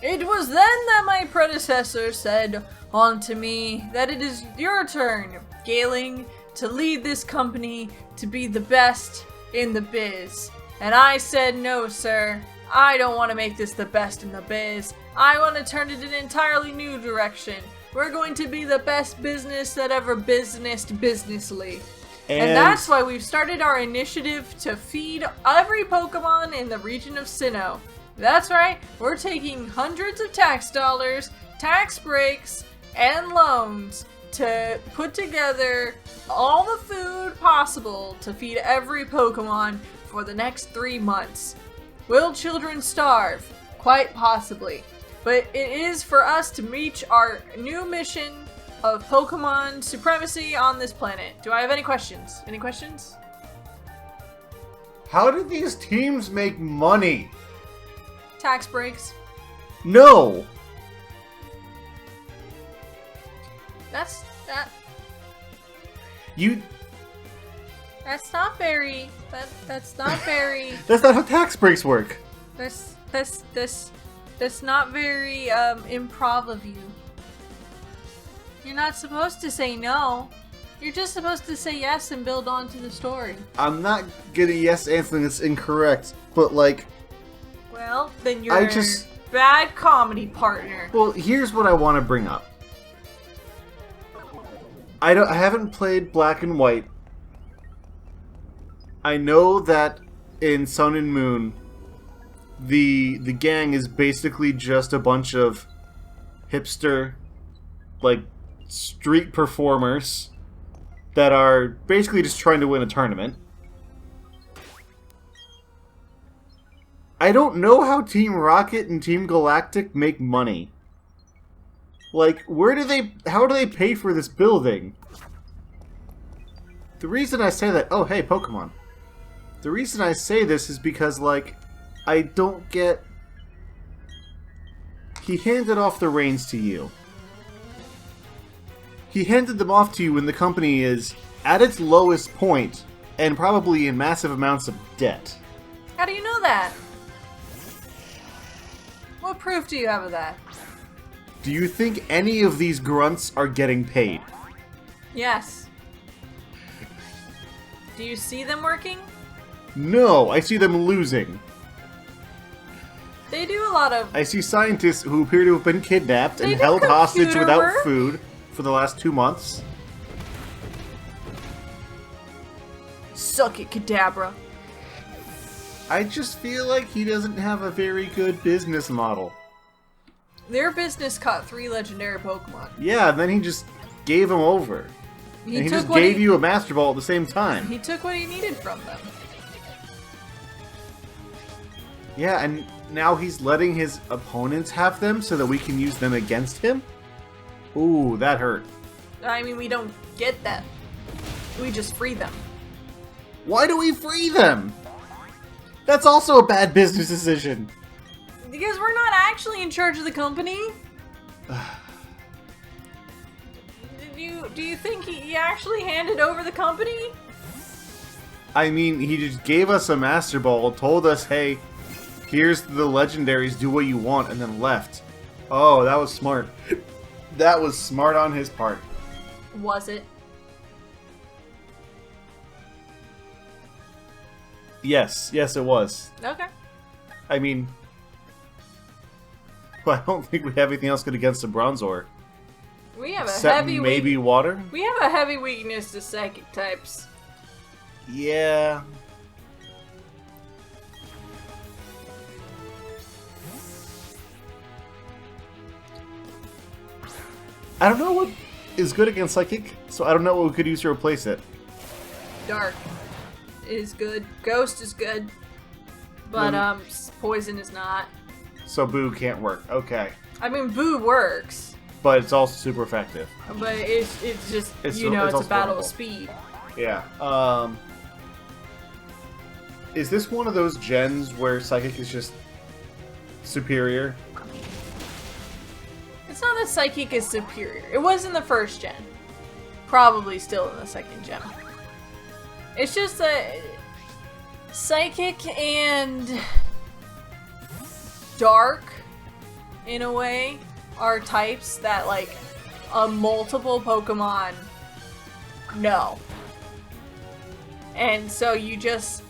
It was then that my predecessor said unto me that it is your turn, Galing, to lead this company to be the best in the biz. And I said, no, sir. I don't want to make this the best in the biz. I want to turn it in an entirely new direction. We're going to be the best business that ever businessed businessly. And that's why we've started our initiative to feed every Pokemon in the region of Sinnoh. That's right, we're taking hundreds of tax dollars, tax breaks, and loans to put together all the food possible to feed every Pokemon for the next 3 months. Will children starve? Quite possibly. But it is for us to reach our new mission of Pokemon supremacy on this planet. Do I have any questions? Any questions? How do these teams make money? Tax breaks. No! That's not very. That's not very. That's not how tax breaks work. That's not very improv of you. You're not supposed to say no. You're just supposed to say yes and build on to the story. I'm not gonna yes answering this incorrect, but like... Well, then you're a bad comedy partner. Well, here's what I want to bring up. I haven't played Black and White. I know that in Sun and Moon, the gang is basically just a bunch of hipster, like, street performers that are basically just trying to win a tournament. I don't know how Team Rocket and Team Galactic make money. Like, how do they pay for this building? The reason I say that, oh hey, Pokemon. The reason I say this is because, like, I don't get... He handed off the reins to you. He handed them off to you when the company is at its lowest point and probably in massive amounts of debt. How do you know that? What proof do you have of that? Do you think any of these grunts are getting paid? Yes. Do you see them working? No, I see them losing. They do a lot of... I see scientists who appear to have been kidnapped and held hostage without food for the last 2 months. Suck it, Kadabra. I just feel like he doesn't have a very good business model. Their business caught 3 legendary Pokemon. Yeah, and then he just gave them over. He just gave you a Master Ball at the same time. He took what he needed from them. Yeah, and now he's letting his opponents have them so that we can use them against him? Ooh, that hurt. I mean, we don't get them. We just free them. Why do we free them? That's also a bad business decision. Because we're not actually in charge of the company. Do you think he actually handed over the company? I mean, he just gave us a Master Ball, told us, hey, here's the legendaries, do what you want, and then left. Oh, that was smart. That was smart on his part. Was it? Yes, it was. Okay. I mean, well, I don't think we have anything else good against the Bronzor. We have Except maybe water? We have a heavy weakness to psychic types. Yeah. I don't know what is good against Psychic, so I don't know what we could use to replace it. Dark is good. Ghost is good. But, Poison is not. So Boo can't work. Okay. I mean, Boo works. But it's also super effective. But it's just, it's a battle of speed. Yeah. Is this one of those gens where Psychic is just superior? It's not that Psychic is superior. It was in the first gen. Probably still in the second gen. It's just that Psychic and Dark in a way, are types that, like, a multiple Pokemon know. And so you just,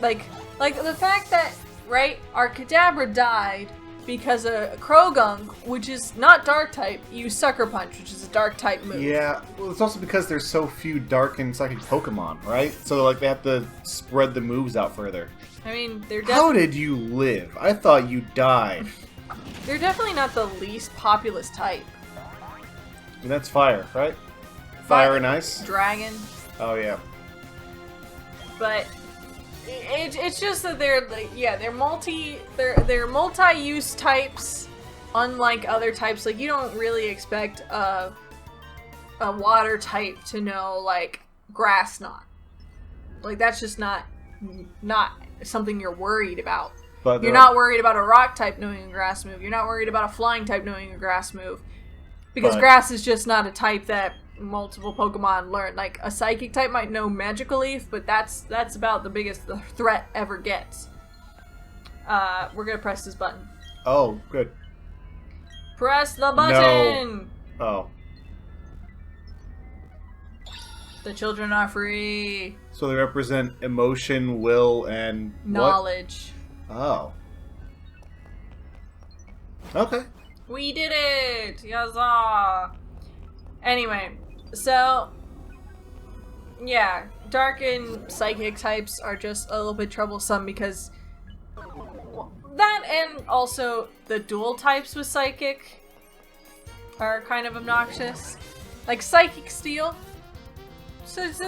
like the fact that, right, our Kadabra died because a Krogunk, which is not dark type, used Sucker Punch, which is a dark type move. Yeah, well, it's also because there's so few dark and psychic Pokemon, right? So, like, they have to spread the moves out further. I mean, they're How did you live? I thought you died. They're definitely not the least populous type. And that's fire, right? Fire and ice? Dragon. Oh, yeah. But it's just that they're like, yeah, they're multi-use types, unlike other types. Like, you don't really expect a water type to know, like, grass knot. Like, that's just not something you're worried about. But you're not worried about a rock type knowing a grass move. You're not worried about a flying type knowing a grass move. Because grass is just not a type that multiple Pokemon learn. Like, a psychic type might know Magical Leaf, but that's about the biggest the threat ever gets. We're gonna press this button. Oh, good. Press the button! No. Oh. The children are free. So they represent emotion, will, and knowledge. What? Oh. Okay. We did it! Yaza! Anyway, so yeah, dark and psychic types are just a little bit troublesome because that, and also the dual types with psychic are kind of obnoxious. Like Psychic Steel. So it's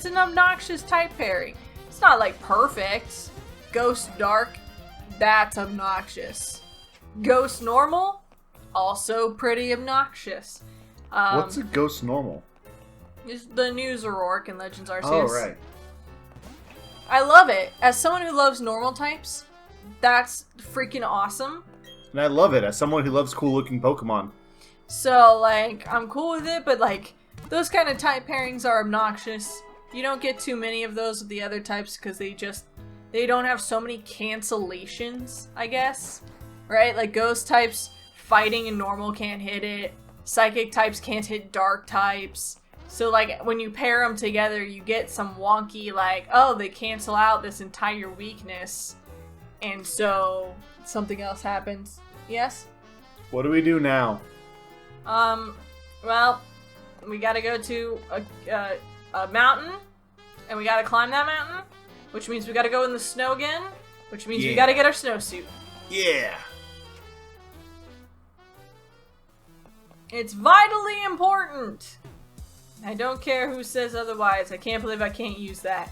an obnoxious type pairing. It's not like perfect. Ghost Dark, that's obnoxious. Ghost Normal, also pretty obnoxious. What's a Ghost Normal? It's the new Zoroark in Legends Arceus. Oh, right. I love it. As someone who loves normal types, that's freaking awesome. And I love it as someone who loves cool-looking Pokemon. So, like, I'm cool with it, but, like, those kind of type pairings are obnoxious. You don't get too many of those with the other types because they don't have so many cancellations, I guess. Right? Like, ghost types fighting and normal can't hit it. Psychic types can't hit dark types. So, like, when you pair them together, you get some wonky, like, oh, they cancel out this entire weakness. And so, something else happens. Yes? What do we do now? Well, we gotta go to a mountain, and we gotta climb that mountain, which means we gotta go in the snow again, which means we gotta get our snowsuit. Yeah! It's vitally important! I don't care who says otherwise. I can't believe I can't use that.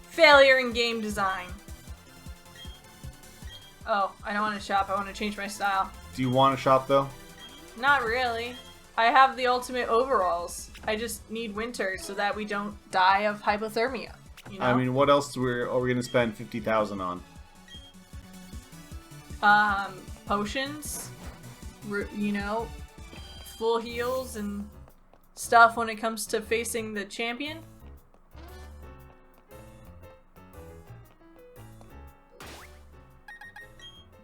Failure in game design. Oh, I don't want to shop. I want to change my style. Do you want to shop, though? Not really. I have the ultimate overalls. I just need winter so that we don't die of hypothermia. You know? I mean, what else are we going to spend $50,000 on? Potions. You know, full heals and stuff when it comes to facing the champion.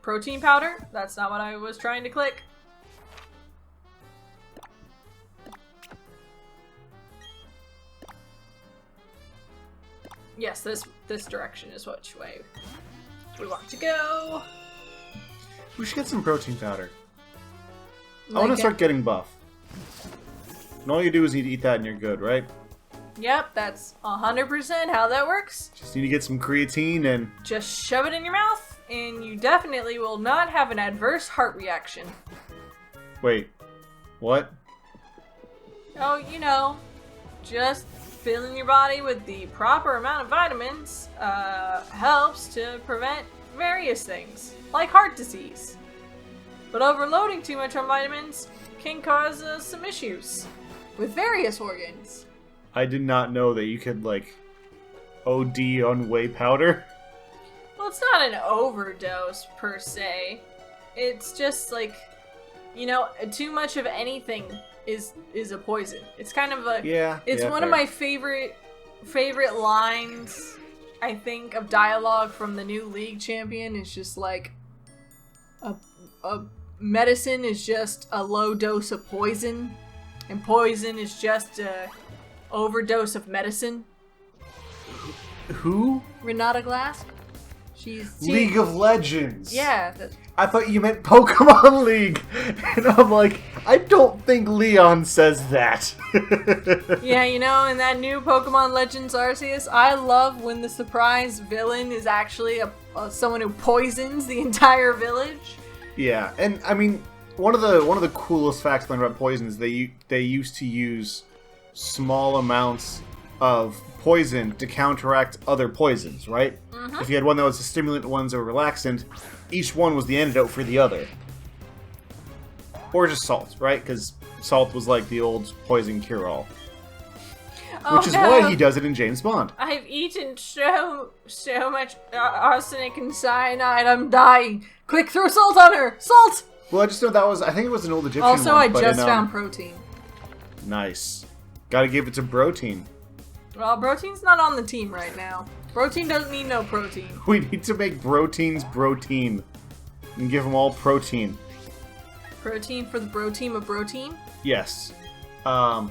Protein powder? That's not what I was trying to click. Yes, this direction is which way we want to go. We should get some protein powder. Like I want to start getting buff. And all you do is need to eat that and you're good, right? Yep, that's 100% how that works. Just need to get some creatine and... Just shove it in your mouth, and you definitely will not have an adverse heart reaction. Wait, what? Oh, you know, just filling your body with the proper amount of vitamins helps to prevent various things, like heart disease. But overloading too much on vitamins can cause some issues with various organs. I did not know that you could, like, OD on whey powder. Well, it's not an overdose, per se. It's just, like, you know, too much of anything is a poison. It's kind of a... Yeah, It's one of my favorite lines, I think, of dialogue from the new League champion. Is just, like, medicine is just a low dose of poison, and poison is just a overdose of medicine. Who? Renata Glass? She's League of Legends. Yeah. I thought you meant Pokemon League. And I'm like, I don't think Leon says that. Yeah, you know, in that new Pokemon Legends Arceus, I love when the surprise villain is actually someone who poisons the entire village. Yeah, and I mean, one of the coolest facts I learned about poison is they used to use small amounts of poison to counteract other poisons, right? Mm-hmm. If you had one that was a stimulant, ones that were relaxant, each one was the antidote for the other. Or just salt, right? Because salt was like the old poison cure-all. Which is why he does it in James Bond. I've eaten so much arsenic and cyanide, I'm dying. Quick, throw salt on her! Salt! Well, I just know I think it was an old Egyptian also, one. I just found protein. Nice. Gotta give it to Protein. Well, Protein's not on the team right now. Protein doesn't need no protein. We need to make Proteins Protein. And give them all protein. Protein for the bro team of Protein? Yes. But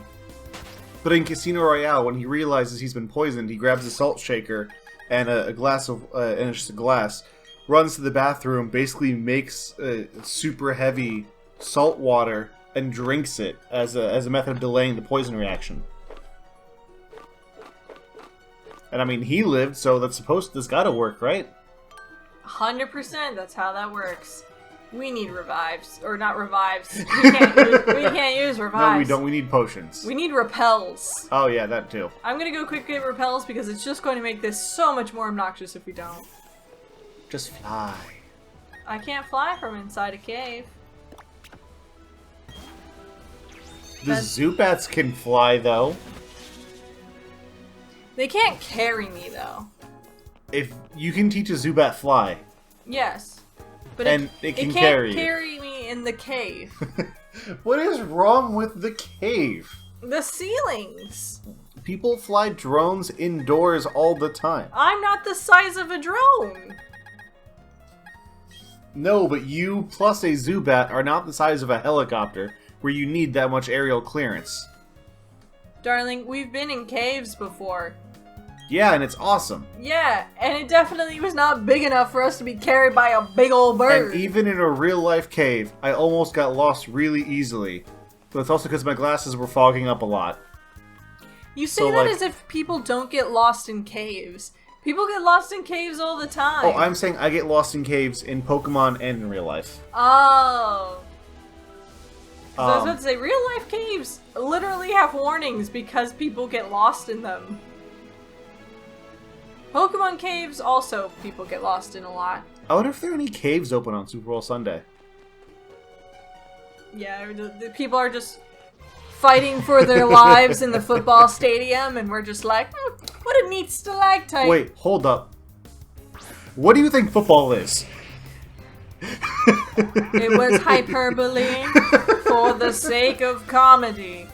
in Casino Royale, when he realizes he's been poisoned, he grabs a salt shaker and a glass of, and it's just a glass, runs to the bathroom, basically makes super heavy salt water and drinks it as a method of delaying the poison reaction. And I mean, he lived, so that's gotta work, right? 100%, that's how that works. We need revives. Or not revives. We can't use revives. No, we don't. We need potions. We need repels. Oh, yeah, that too. I'm gonna go quick get repels because it's just going to make this so much more obnoxious if we don't. Just fly. I can't fly from inside a cave. The Zubats can fly, though. They can't carry me, though. If you can teach a Zubat fly. Yes. But it can't carry me in the cave. What is wrong with the cave? The ceilings. People fly drones indoors all the time. I'm not the size of a drone. No, but you plus a Zubat are not the size of a helicopter where you need that much aerial clearance. Darling, we've been in caves before. Yeah, and it's awesome. Yeah, and it definitely was not big enough for us to be carried by a big old bird. And even in a real-life cave, I almost got lost really easily. But it's also because my glasses were fogging up a lot. You say that as if people don't get lost in caves. People get lost in caves all the time. Oh, I'm saying I get lost in caves in Pokemon and in real life. Oh. I was about to say, real-life caves literally have warnings because people get lost in them. Pokemon caves, also, people get lost in a lot. I wonder if there are any caves open on Super Bowl Sunday. Yeah, the people are just fighting for their lives in the football stadium, and we're just like, what a neat stalactite. Wait, hold up. What do you think football is? It was hyperbole for the sake of comedy.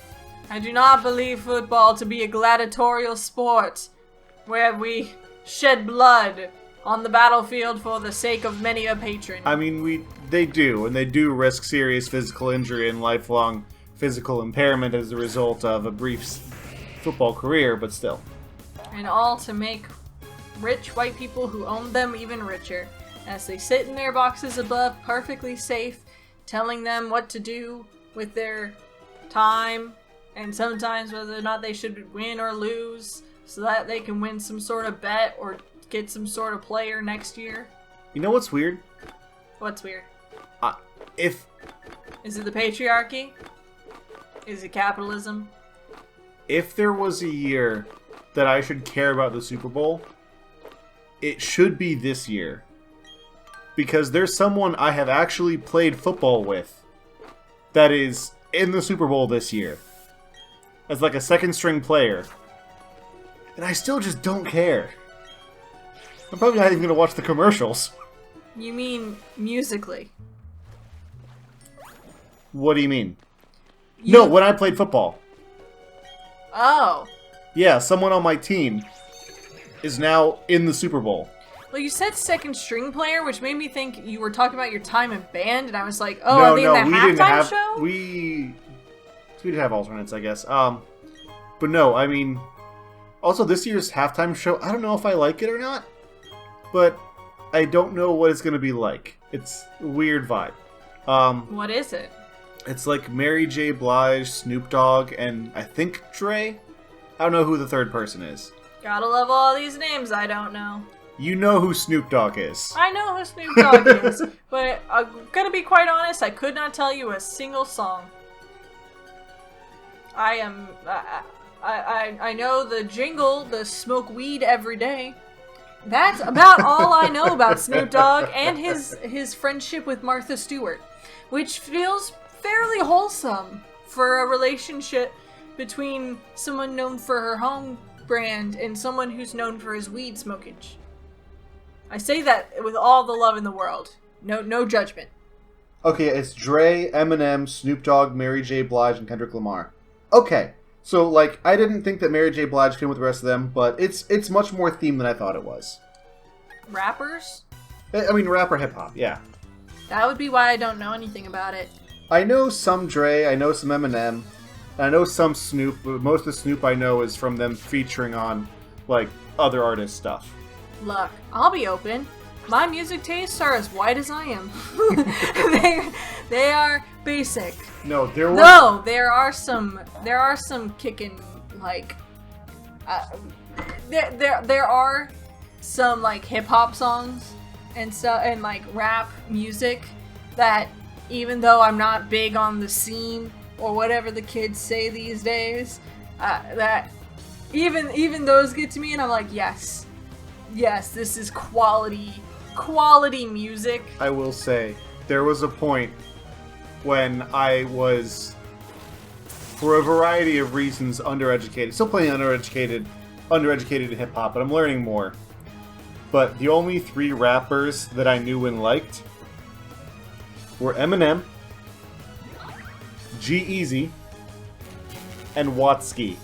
I do not believe football to be a gladiatorial sport where we shed blood on the battlefield for the sake of many a patron. I mean, they do, and they do risk serious physical injury and lifelong physical impairment as a result of a brief football career, but still. And all to make rich white people who own them even richer, as they sit in their boxes above, perfectly safe, telling them what to do with their time, and sometimes whether or not they should win or lose, so that they can win some sort of bet or get some sort of player next year. You know what's weird? What's weird? Is it the patriarchy? Is it capitalism? If there was a year that I should care about the Super Bowl, it should be this year. Because there's someone I have actually played football with that is in the Super Bowl this year. As like a second string player. And I still just don't care. I'm probably not even going to watch the commercials. You mean musically? What do you mean? No, when I played football. Oh. Yeah, someone on my team is now in the Super Bowl. Well, you said second string player, which made me think you were talking about your time in band, and I was like, oh, are they in the halftime show? We did have alternates, I guess. But no, I mean, also this year's halftime show, I don't know if I like it or not, but I don't know what it's going to be like. It's a weird vibe. What is it? It's like Mary J. Blige, Snoop Dogg, and I think Dre. I don't know who the third person is. Gotta love all these names I don't know. You know who Snoop Dogg is. I know who Snoop Dogg is, but I'm gonna be quite honest, I could not tell you a single song. I know the jingle, the smoke weed every day. That's about all I know about Snoop Dogg and his friendship with Martha Stewart, which feels fairly wholesome for a relationship between someone known for her home brand and someone who's known for his weed smokage. I say that with all the love in the world. No judgment. Okay, it's Dre, Eminem, Snoop Dogg, Mary J. Blige, and Kendrick Lamar. Okay, so, like, I didn't think that Mary J. Blige came with the rest of them, but it's much more themed than I thought it was. Rappers? I mean, rapper hip-hop, yeah. That would be why I don't know anything about it. I know some Dre, I know some Eminem, I know some Snoop, but most of the Snoop I know is from them featuring on, like, other artist stuff. Look, I'll be open. My music tastes are as white as I am. they are basic. No, there are some kicking, like, there are some, like, hip-hop songs and like rap music that, even though I'm not big on the scene or whatever the kids say these days, that even those get to me, and I'm like, yes, this is quality music. I will say, there was a point when I was, for a variety of reasons, undereducated. Still playing undereducated in hip-hop, but I'm learning more. But the only 3 rappers that I knew and liked were Eminem, G-Eazy, and Watsky.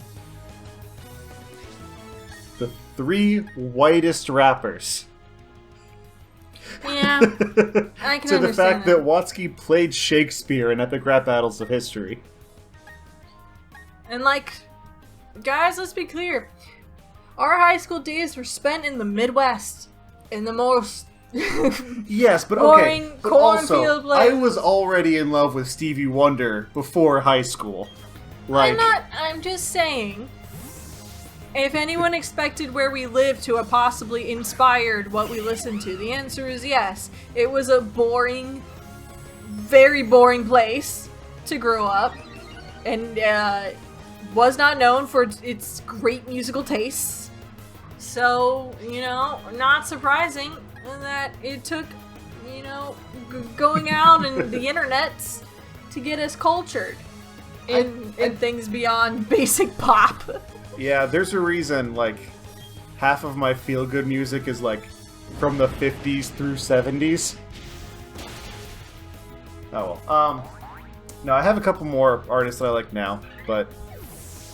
The 3 whitest rappers. Yeah, I can to understand the fact that Watsky played Shakespeare in epic rap battles of history. And, like, guys, let's be clear. Our high school days were spent in the Midwest, in the most yes, but boring okay. But cornfield also, I was already in love with Stevie Wonder before high school. Like, I'm just saying, if anyone expected Where We Live to have possibly inspired what we listened to, the answer is yes. It was a boring, very boring place to grow up, and was not known for its great musical tastes. So, not surprising that it took, going out and the internets to get us cultured in things beyond basic pop. Yeah, there's a reason, like, half of my feel-good music is, like, from the 50s through 70s. Oh, well. No, I have a couple more artists that I like now, but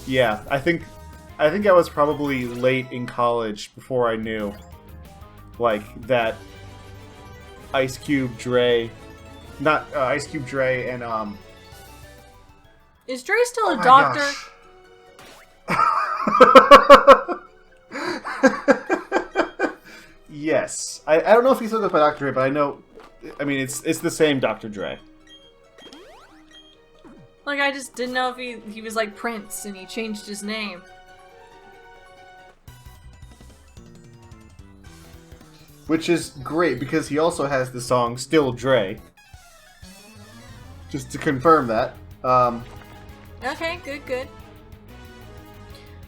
yeah, I think I was probably late in college before I knew, like, that Ice Cube, Dre, and, Is Dre still a doctor? Yes. I don't know if he's still goes by Dr. Dre, but I know, I mean, it's the same Dr. Dre. Like, I just didn't know if he was like Prince and he changed his name. Which is great, because he also has the song Still Dre. Just to confirm that. Okay, good.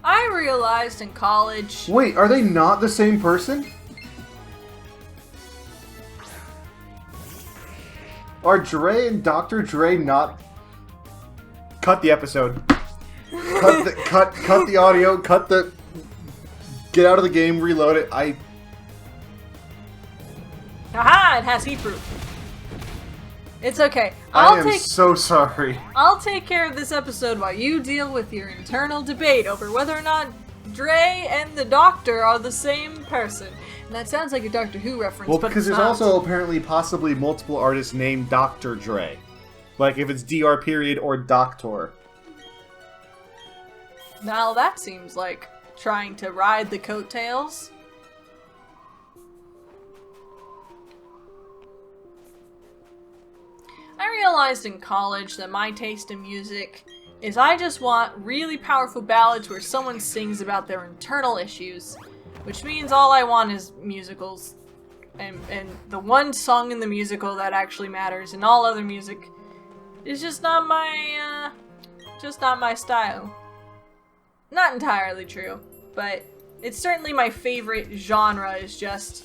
I realized in college... Wait, are they not the same person? Are Dre and Dr. Dre not... Cut the episode. Cut the audio, get out of the game, reload it. Aha! It has heat proof. It's okay. I am so sorry. I'll take care of this episode while you deal with your internal debate over whether or not Dre and the Doctor are the same person. And that sounds like a Doctor Who reference, Well, but because it's there's not. also apparently possibly multiple artists named Dr. Dre. Like if it's Dr. Period or Doctor. Now that seems like trying to ride the coattails. I realized in college that my taste in music is I just want really powerful ballads where someone sings about their internal issues, which means all I want is musicals, and the one song in the musical that actually matters, and all other music is just not my style. Not entirely true, but it's certainly my favorite genre is just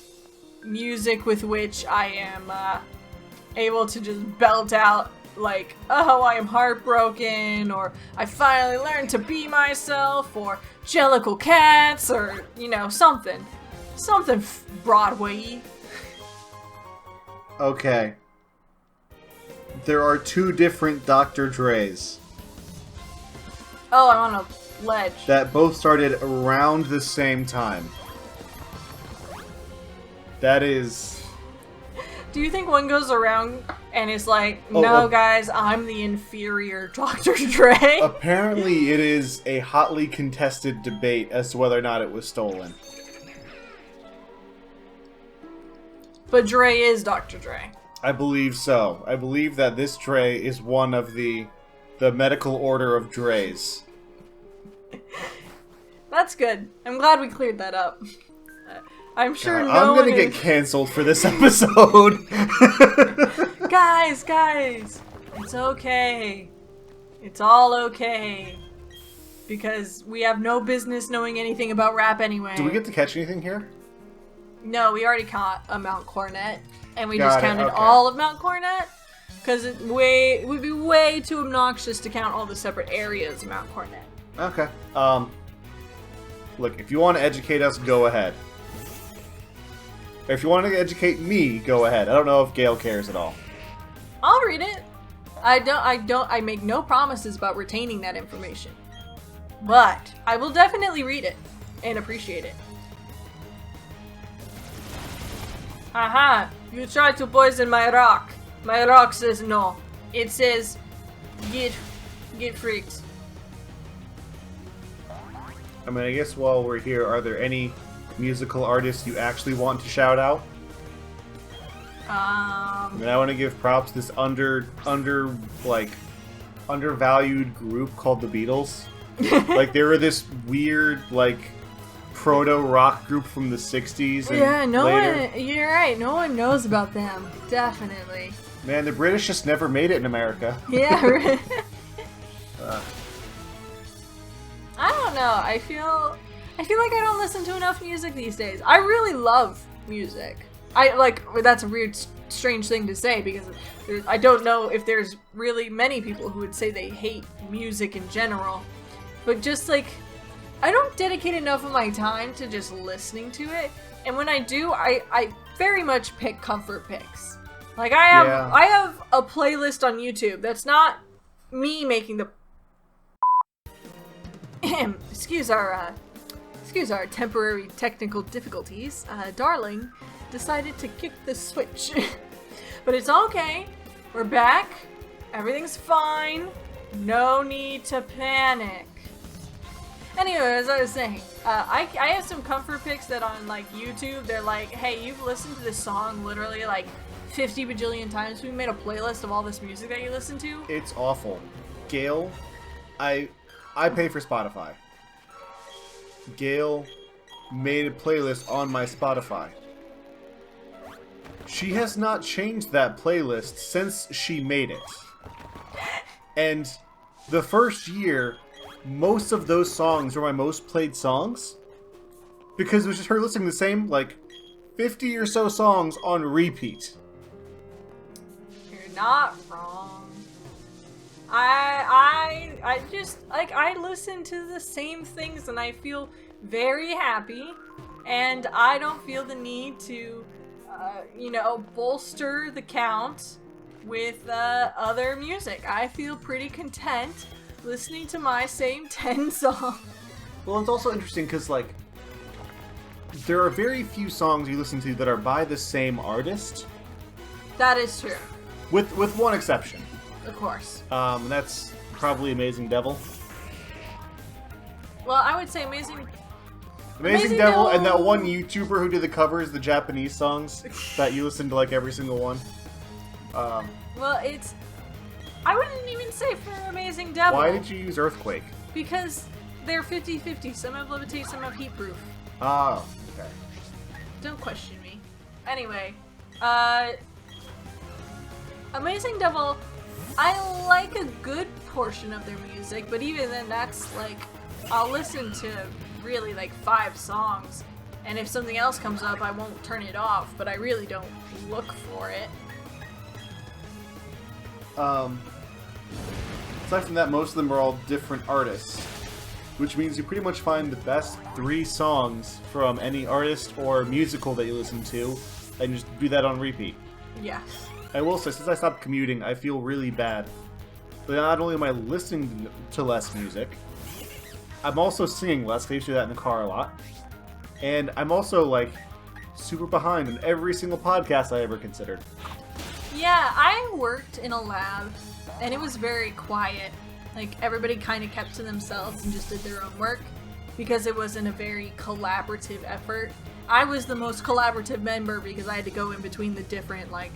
music with which I am able to just belt out like, oh, I am heartbroken, or I finally learned to be myself, or Jellicle Cats, or, you know, something Broadway-y. Okay. There are 2 different Dr. Dre's. Oh, I'm on a ledge. That both started around the same time. That is... Do you think one goes around and is like, no, guys, I'm the inferior Dr. Dre? Apparently it is a hotly contested debate as to whether or not it was stolen. But Dre is Dr. Dre. I believe so. I believe that this Dre is one of the medical order of Dre's. That's good. I'm glad we cleared that up. I'm sure God, no I'm one gonna get canceled for this episode. Guys, it's okay. It's all okay. Because we have no business knowing anything about rap anyway. Do we get to catch anything here? No, we already caught a Mount Coronet. And we Got just it, counted okay. all of Mount Coronet. Because it would be way too obnoxious to count all the separate areas of Mount Coronet. Okay. Look, if you want to educate us, go ahead. If you want to educate me, go ahead. I don't know if Gale cares at all. I'll read it. I make no promises about retaining that information. But I will definitely read it and appreciate it. Aha! You tried to poison my rock. My rock says no. It says, get freaked. I mean, I guess while we're here, are there any musical artists you actually want to shout out? I mean, I want to give props to this undervalued group called the Beatles. Like, they were this weird, like, proto-rock group from the 60s and Yeah, later. you're right, no one knows about them. Definitely. Man, the British just never made it in America. Yeah, right. I don't know, I feel like I don't listen to enough music these days. I really love music. That's a weird, strange thing to say because I don't know if there's really many people who would say they hate music in general. But just like, I don't dedicate enough of my time to just listening to it. And when I do, I very much pick comfort picks. Like I have a playlist on YouTube that's not me making the excuse our temporary technical difficulties. Darling decided to kick the switch. But it's okay. We're back. Everything's fine. No need to panic. Anyway, as I was saying, I have some comfort picks that on like YouTube, they're like, hey, you've listened to this song literally like 50 bajillion times. We made a playlist of all this music that you listen to. It's awful. Gale, I pay for Spotify. Gale made a playlist on my Spotify. She has not changed that playlist since she made it. And the first year, most of those songs were my most played songs. Because it was just her listening to the same, like, 50 or so songs on repeat. You're not wrong. I just, like, I listen to the same things and I feel very happy. And I don't feel the need to, bolster the count with other music. I feel pretty content listening to my same 10 songs. Well, it's also interesting because, like, there are very few songs you listen to that are by the same artist. That is true. With one exception. Of course. That's probably Amazing Devil. Well, I would say Amazing Devil and that one YouTuber who did the covers, the Japanese songs, that you listen to like every single one. Well, I wouldn't even say for Amazing Devil. Why did you use Earthquake? Because they're 50-50. Some have Levitate, some have Heatproof. Oh, okay. Don't question me. Anyway, Amazing Devil, I like a good portion of their music, but even then that's like, I'll listen to really like 5 songs, and if something else comes up, I won't turn it off, but I really don't look for it. Aside from that, most of them are all different artists, which means you pretty much find the best 3 songs from any artist or musical that you listen to, and just do that on repeat. Yes. I will say, since I stopped commuting, I feel really bad. But not only am I listening to less music, I'm also singing less, because I used to do that in the car a lot. And I'm also, like, super behind on every single podcast I ever considered. Yeah, I worked in a lab, and it was very quiet. Like, everybody kind of kept to themselves and just did their own work, because it wasn't a very collaborative effort. I was the most collaborative member because I had to go in between the different, like,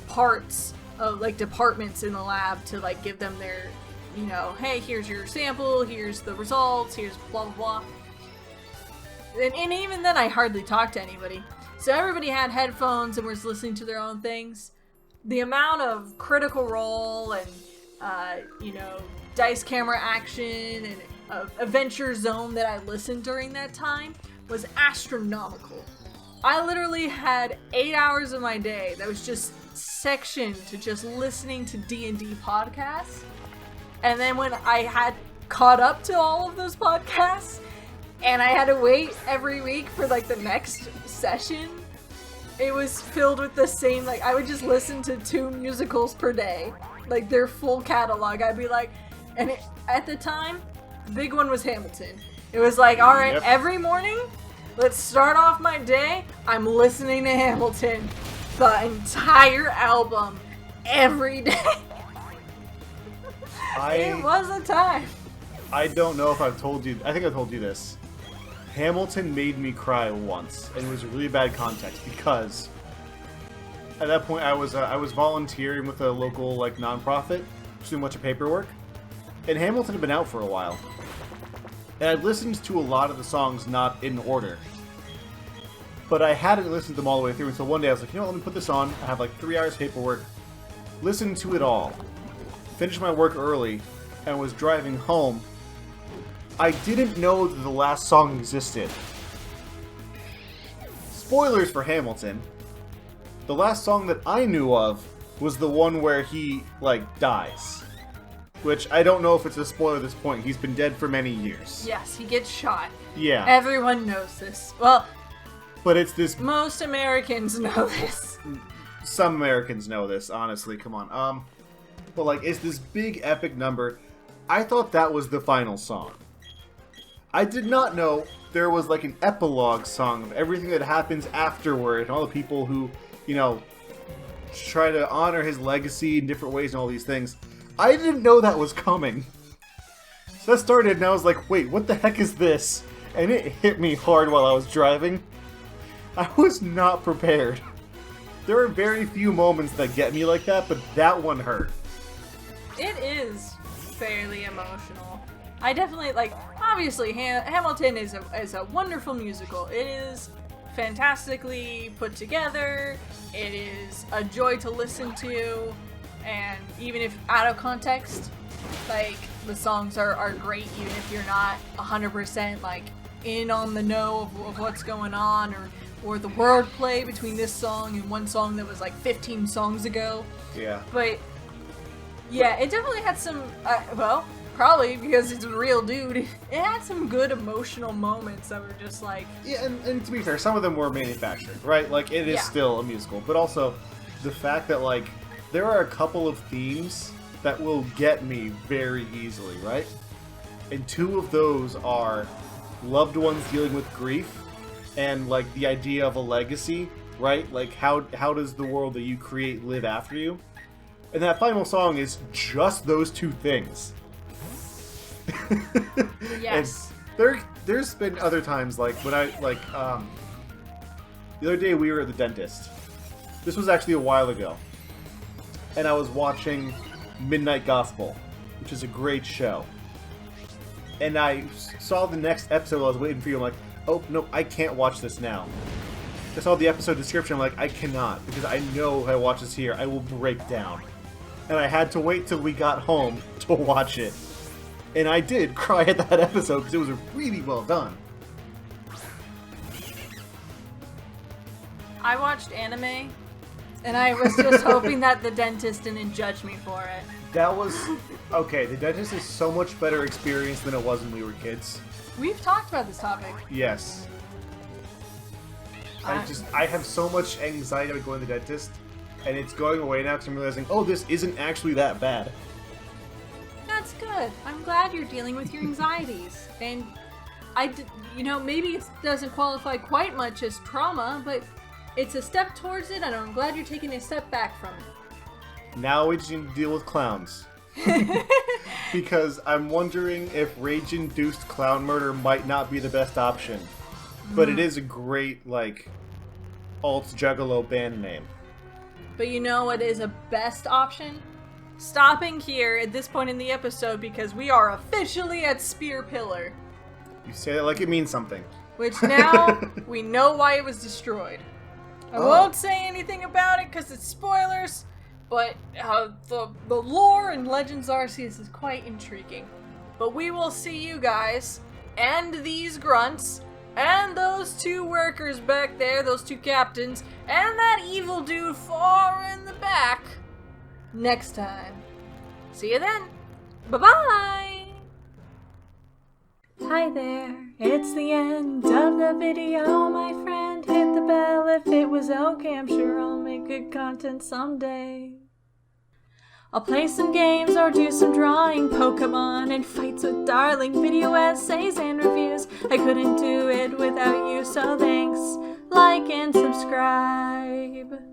parts of, like, departments in the lab to, like, give them their, you know, hey, here's your sample, here's the results, here's blah, blah, blah. And even then, I hardly talked to anybody. So everybody had headphones and was listening to their own things. The amount of Critical Role and, you know, Dice Camera Action and Adventure Zone that I listened during that time was astronomical. I literally had 8 hours of my day that was just sectioned to just listening to D&D podcasts. And then when I had caught up to all of those podcasts, and I had to wait every week for, like, the next session, it was filled with the same, like, I would just listen to 2 musicals per day. Like, their full catalog. I'd be like, and at the time, the big one was Hamilton. It was like, alright, Yep. Every morning, let's start off my day, I'm listening to Hamilton. The entire album. Every day. It was a time. I don't know if I've told you, I think I told you this. Hamilton made me cry once, and it was really bad context because at that point I was volunteering with a local, like, nonprofit, just doing a bunch of paperwork, and Hamilton had been out for a while, and I'd listened to a lot of the songs not in order, but I hadn't listened to them all the way through until one day I was like, you know what, let me put this on. I have like 3 hours of paperwork, listen to it all, finished my work early, and was driving home. I didn't know that the last song existed. Spoilers for Hamilton. The last song that I knew of was the one where he, like, dies. Which, I don't know if it's a spoiler at this point. He's been dead for many years. Yes, he gets shot. Yeah. Everyone knows this. Well, but it's this... most Americans know this. Some Americans know this, honestly. Come on. But, like, it's this big epic number. I thought that was the final song. I did not know there was, like, an epilogue song of everything that happens afterward and all the people who, you know, try to honor his legacy in different ways and all these things. I didn't know that was coming. So that started and I was like, wait, what the heck is this? And it hit me hard while I was driving. I was not prepared. There are very few moments that get me like that, but that one hurt. It is fairly emotional. I definitely, like, obviously, Hamilton is a wonderful musical. It is fantastically put together. It is a joy to listen to, and even if out of context, like, the songs are great, even if you're not 100%, like, in on the know of what's going on, or the wordplay between this song and one song that was, like, 15 songs ago. Yeah. But, yeah, it definitely had some, well, probably because it's a real dude, it had some good emotional moments that were just like... Yeah, and to be fair, some of them were manufactured, right? Like, it is still a musical. But also, the fact that, like, there are a couple of themes that will get me very easily, right? And 2 of those are loved ones dealing with grief and like the idea of a legacy, right? Like how does the world that you create live after you? And that final song is just those two things. Yes. And there's been other times like when I like the other day we were at the dentist. This was actually a while ago. And I was watching Midnight Gospel, which is a great show. And I saw the next episode. I was waiting for you. I'm like, oh no, I can't watch this now. I saw the episode description. I'm like, I cannot, because I know if I watch this here, I will break down. And I had to wait till we got home to watch it. And I did cry at that episode because it was really well done. I watched anime, and I was just hoping that the dentist didn't judge me for it. That was... Okay, the dentist is so much better experience than it was when we were kids. We've talked about this topic. Yes. I have so much anxiety about going to the dentist, and it's going away now because I'm realizing, oh, this isn't actually that bad. That's good. I'm glad you're dealing with your anxieties. And maybe it doesn't qualify quite much as trauma, but it's a step towards it, and I'm glad you're taking a step back from it. Now we just need to deal with clowns. Because I'm wondering if rage-induced clown murder might not be the best option. But it is a great, like, alt-juggalo band name. But you know what is a best option? Stopping here at this point in the episode because we are officially at Spear Pillar. You say that like it means something. Which now we know why it was destroyed. I won't say anything about it because it's spoilers, but the lore in Legends Arceus is quite intriguing. But we will see you guys, and these grunts, and those two workers back there, those two captains, and that evil dude far in the back next time. See you then. Bye-bye! Hi there, it's the end of the video, my friend. Hit the bell if it was okay, I'm sure I'll make good content someday. I'll play some games or do some drawing, Pokemon and fights with darling, video essays and reviews. I couldn't do it without you, so thanks, like and subscribe.